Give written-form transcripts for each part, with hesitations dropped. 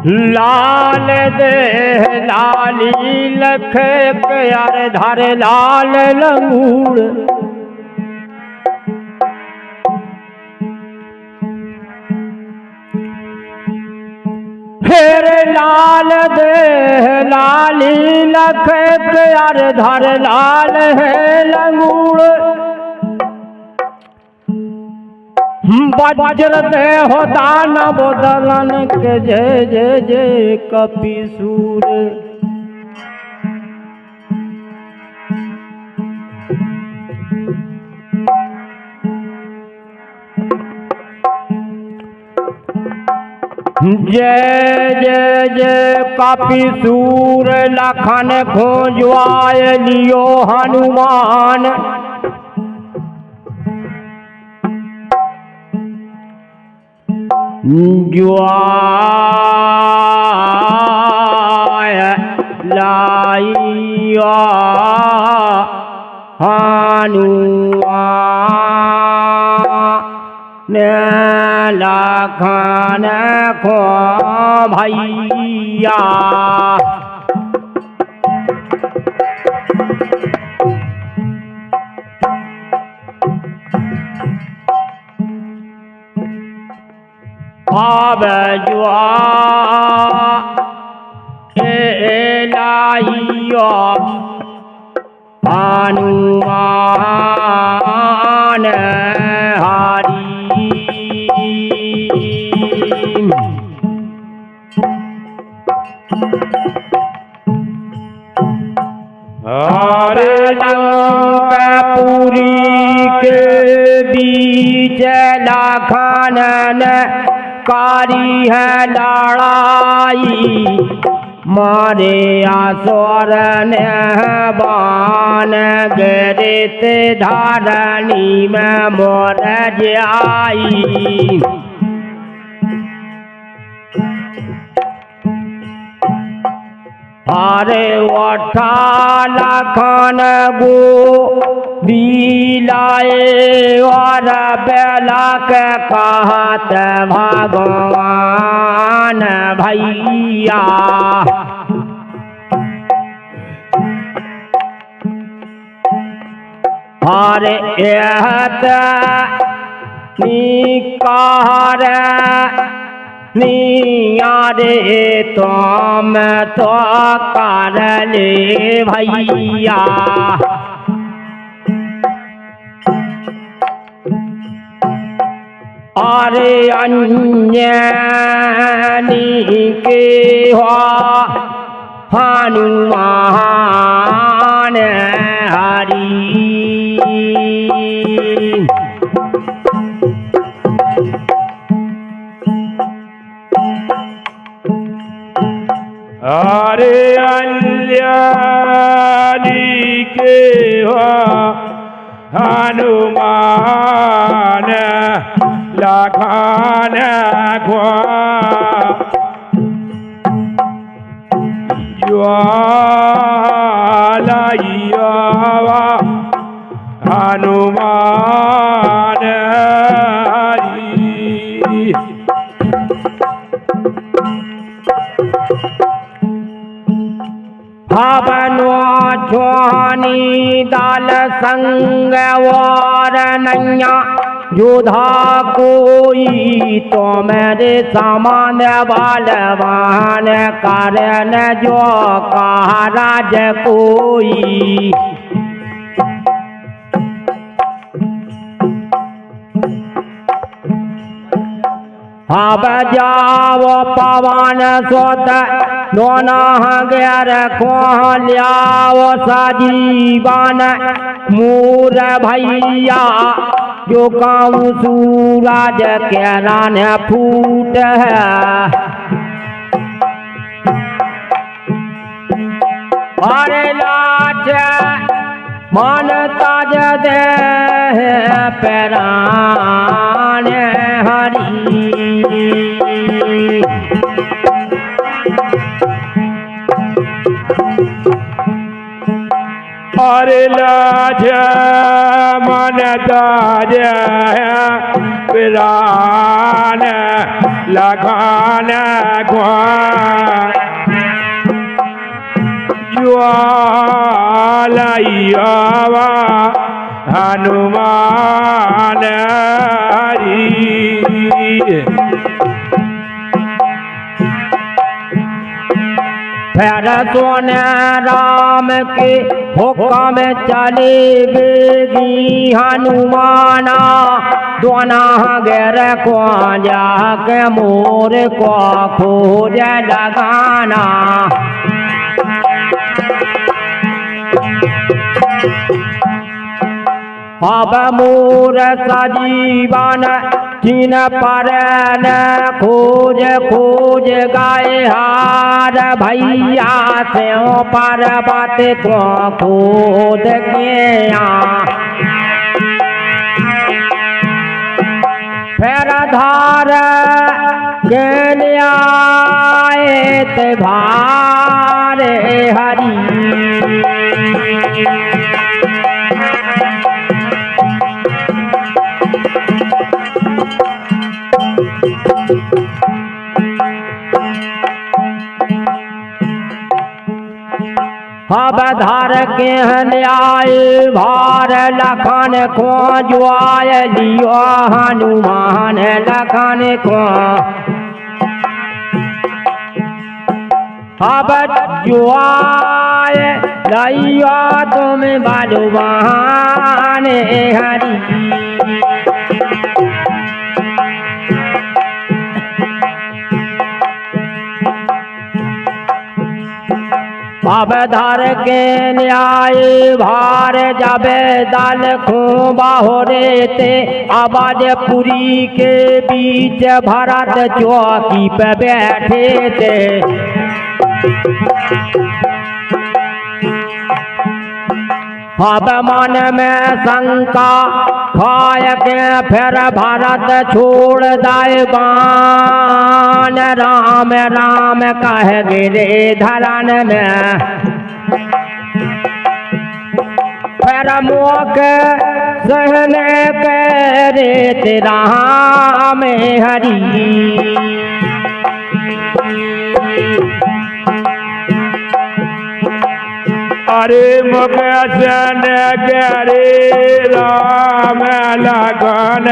लाल दे लाली लख प्यार धर लाल लंगूड़ फिर लाल दे लाली लख प्यार धर लाल है लंगूड़ वज्र दे हो दानव दलन के जय जय जय कपिसूर जय जय जय कपिसूर लखन खोजवाए लियो हनुमान लाइया हनुमान लखन खो भैया अब जुआ लाइयो हनुमान हरि हरे लंकापुरी के बीच लखन कारी है लड़ाई मारे आसुर ने बाण गिरत धरणी में मोर जाई अरे उठा लखन गो बिलाए और बेला के कहत भगवान भैया अरे एहत निकार नियारे तुम तो कर ले भैया अरे अन्यानी के हो हनुमान हरि अरे अन्यानी के हो हनुमान लखन खो लाइया हनुमान हरि भवनो छोहनी दाल संग और नैया योधा कोई तो मेरे समान बलवान कारण जो कहा राज कोई अब जाओ पवन सोत दोनों गैर को लियाओ सजीवन मूर भैया जो काऊ सूरज के रान फूट है हरे लाज मन ताज दे पैरान हरी हरे लाज मन ताज प्राण लगान ज्वालैया हनुमान हरी फिर सोने राम के हुक्म चले बेगी हनुमाना दोना गर को जाके मोर को खोज लगाना अब मोर सजीवन चिन पर न खोज खोज गाय हार भैया से पर्वत को खोद के फिर धार के न्यायत भारे हरी अब धार के न्याय भार लखन को ज्वाय लियो हनुमान लखन को अब ज्वाय लियो तुम बलवान हरी अब धर के न्याय भार जब दल खो बाहोरे ते अवधपुरी के बीच भरत चौकी पे बैठे थे अब मन में शंका खाय के फिर भरत छोड़ दाय बान राम राम कह गिरे धरन में फिर मोक सहने करे तेरा में हरी अरे मुकसन करे राम लगन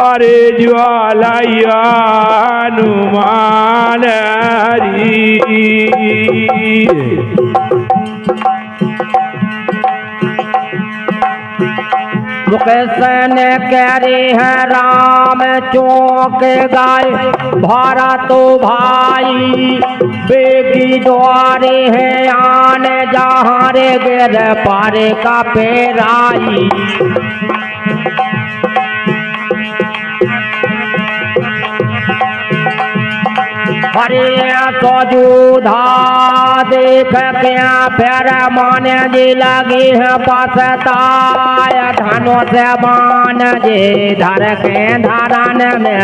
अरे ज्वालैया हनुमान हरी मुकसन करे हैं राम चौक गाय भारत भाई बेगी द्वारे हैं आन जहाँ रे गिर पारे का पेराई हरे सजूधा देख क्या फिर मान जी लगी है पसताय धनो से मान जी धर के धरन में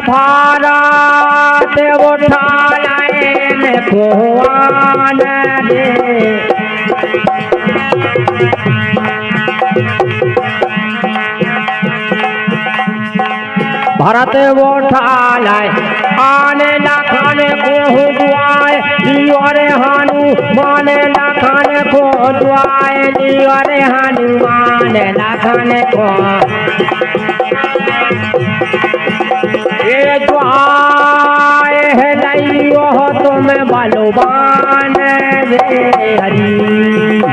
भारत उठा लाइन कुआन दे भरत उठा लाए आने लखन को दुआए लियो रे हनुमान लखन को दुआए लियो रे हनुमान लखन को ये दुआए है लियो तुम बलवान रे हरी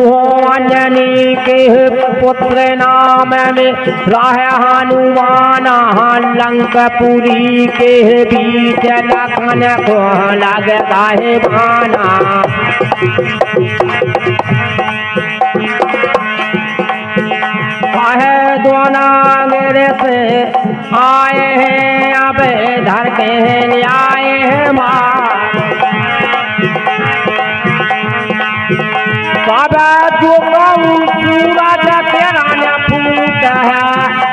अंजनी के पुत्र नाम में राह हनुमान लंकपुरी के बीच लखन को लगता है भाना। दोना मेरे से आए हैं अब धर के आए हैं माँ बाबा जो कम पूरा तेरा न फूट है,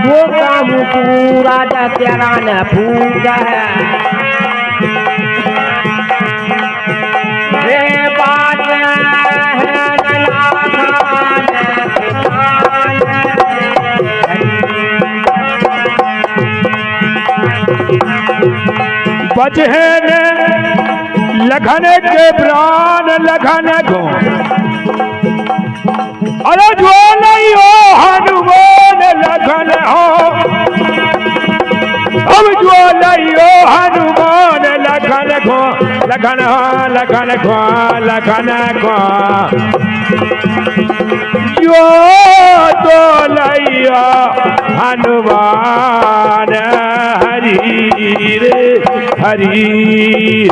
जो कम पूरा तेरा न फूट है। रे बात बचहन लखन के प्राण लखन को अरे जो नहीं हो हनुमान लखन हो, अब जो नहीं हो हनुमान लखन को लखन हो लखन को लखन को जो तो नहीं हो हनुमान हरी रे हरी।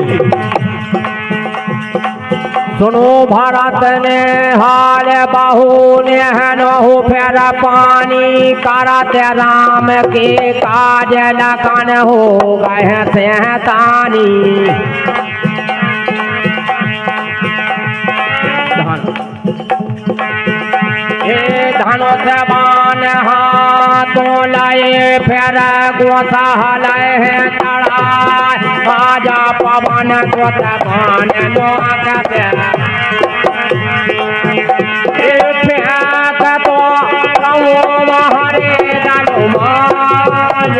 सुनो भारत ने हाल बाहू ने हो फिर पानी करत राम के काज लखन हो गए से तानी। धनुष बाण हाथों लाए फिर गोसा लाए तड़ा आजा पवन गोत बाण तो हरे दलुमान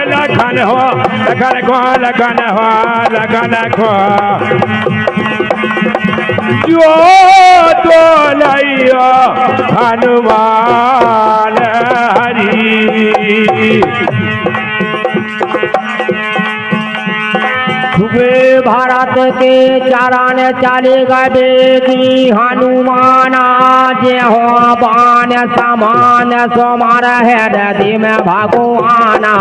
लखन को लखन हो लखन को जो तो लइयो हनुमान हरी। वे भारत के चरण चले गए हनुमाना जे हो बान समान सोमार हृदय में भगवाना।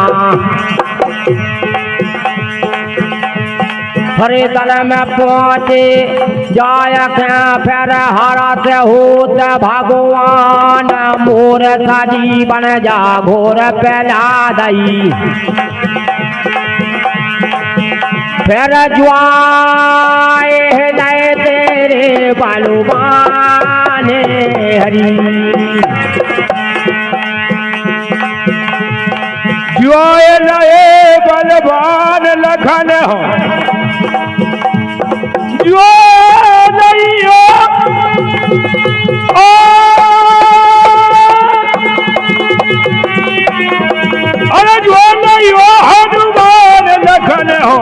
हरे दल में पहुँचे जाय फिर हरा से होत भगवान मोर जीवन जा घोर पहला दई। फिर ज्वाए नए तेरे बलवान हरी। ज्वाए नए बलवान लखन हो जो नहीं हो अरे जो नहीं हो हनुमान लखन हो,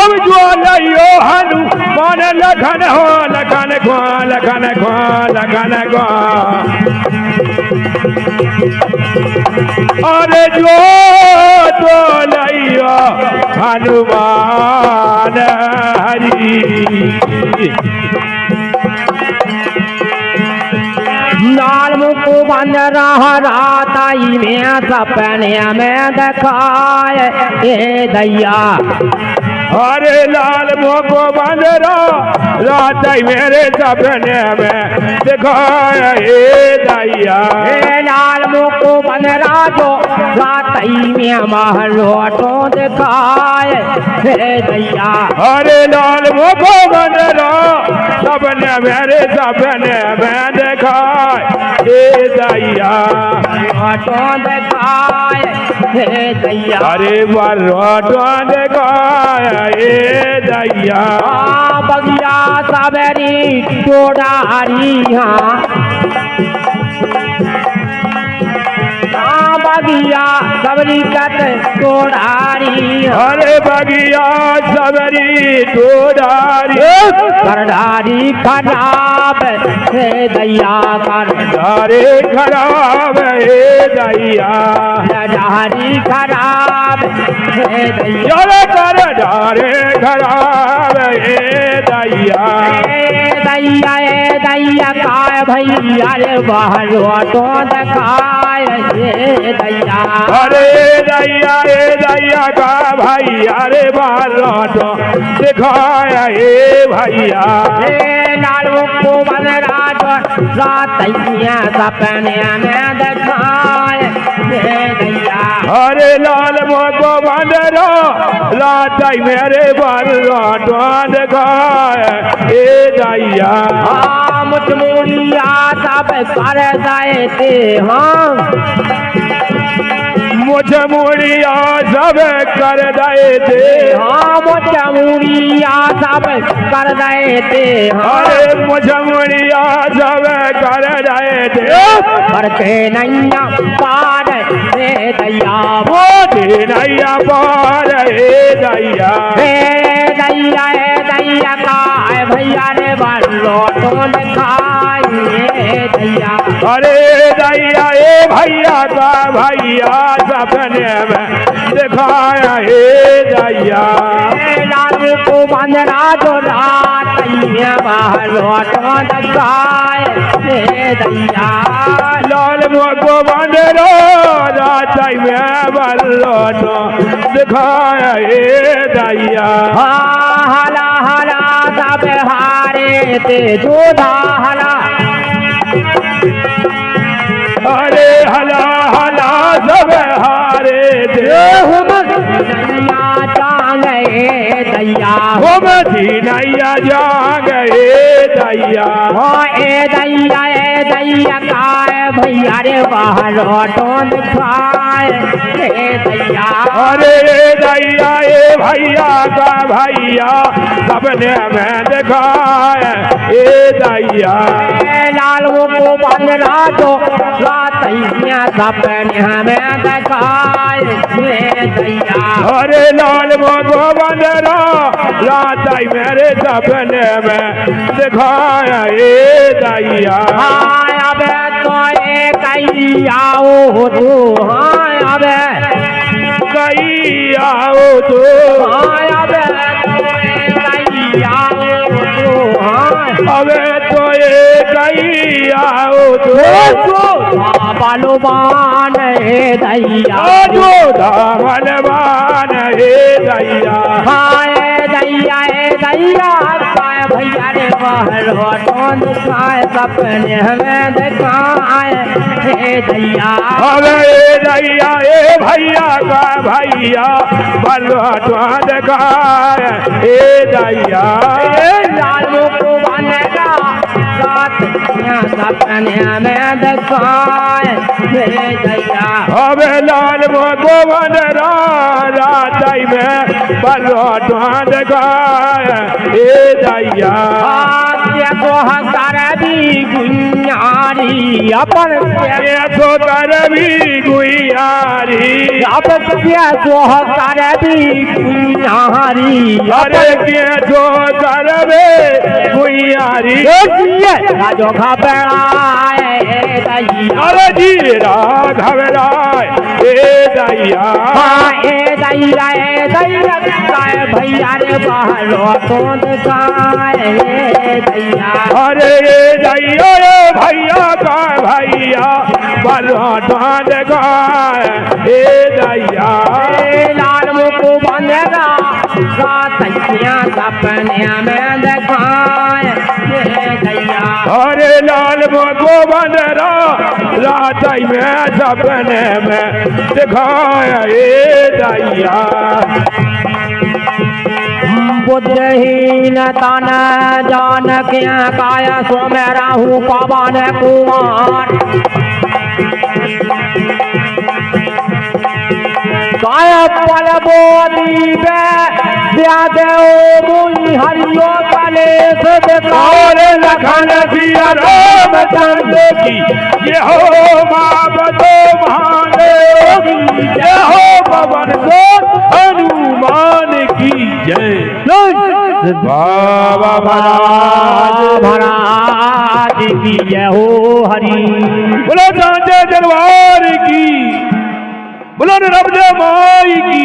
अब जो नहीं हो हनुमान लखन हो लखन को लखन को लखन को अरे जो तो नहीं हो हनुमान हरी। लाल मुख बंद रहा राताई में सपने में दिखाए ए दैया। अरे लाल मुख बंद रात मेरे सपने में दिखाए ए दैया। लाल मुख बंद राजो राताई में महलोटो दिखाए ए दैया। अरे लाल मुख बंद सपने मेरे सपने में दिखाए ए दैया। बरटो दिखाए हे दैया अरे बरटो दिखाए हे दैया बगिया सबरी टोडारी बगिया सबरी कत टोडारी अरे बगिया सबरी टोडारी करडारी खराब हे दैया करडारी खराब हे दैया करडारी खराब हे दैया करडारी खराब हे दैया दैया काय भैया रे बरटो दिखाए हे दैया अरे दैया का भैया रे बरटो दिखाया हे भैया लालू को बनराज रातैया सपने में दिखाए हे दैया अरे लाल मोको बंदरो रात मेरे बरटो दिखाया हे दैया मुचमुड़िया सब कर जाए थे मुचमुड़िया सब कर दे थे मुचमुड़िया सब कर दे थे अरे मुचमुड़िया सब कर दे थे करके नैया पार हे दैया वो नैया पार हे दैया दैया का भैया रे बरटो दिखाए हे दैया अरे दैया ए भैया का भैया सपने में दिखाया हे दैया लालू को बंदरा जो रातैया बरटो दिखाए हे दैया लाल मोको बंदरो रात में बरटो दिखाया हे दैया हला हला सब हारे ते जोधा हला अरे हला हला सब हारे थे दैया हम नैया जा गए दैया ए दैया काय भैया रे बरटो दिखाए हे दैया अरे दैया ए भैया का भैया सपने में दिखाए ए दैया लालू को बंदरा जो रातैया सपने में दिखाए हे दैया अरे लाल मोको बंदरा रात मेरे सपने में दिखाया ए दैया अब तो कहीं आओ तो अब कहीं आओ तो अब कहीं आओ तो अबे तो ये कहीं आओ तो बलवान हे दैया जो बलवान हे दैया दैया भैया रे बरटो दिखाए सपने में दिखाए हे दैया अबे दैया ए भैया का भैया बलटो दिखाए ए दैया लालू को बनेगा रातैया सपने में दिखाए हे दैया अबे लाल मोको बंदरा रात में बलटो दिखाए ए दैया कर भी गुनियारी अपन तो कर भी गुइयारी अब कर भी गुनियारी अरे के जो कर बे गुइयारी राजो घबराए दैया अरे जी घबराए ए दैया दैया भैया रे बरटो दिखाए दैया अरे ए दैया रे भैया का भैया बलटो दिखाए ए दैया लाल मुको बनेगा रातैया सपने में दिखाए हे दैया अरे लाल मोको बंदरा रात में सपने में दिखाया ए दैया बुद्धहीन तन जान क्या काय सो में राहु पवन कुमार काय पल बोलीबे देव मुनि हरियो कलेश और लखन सिया रामचंद्र की ये हो माँ बतो महादेव की ये हो पवन सुत हनुमान की जय बाबा महाराज की जय हो हरि बोलो सांचे दरबार की बोलो रब माई की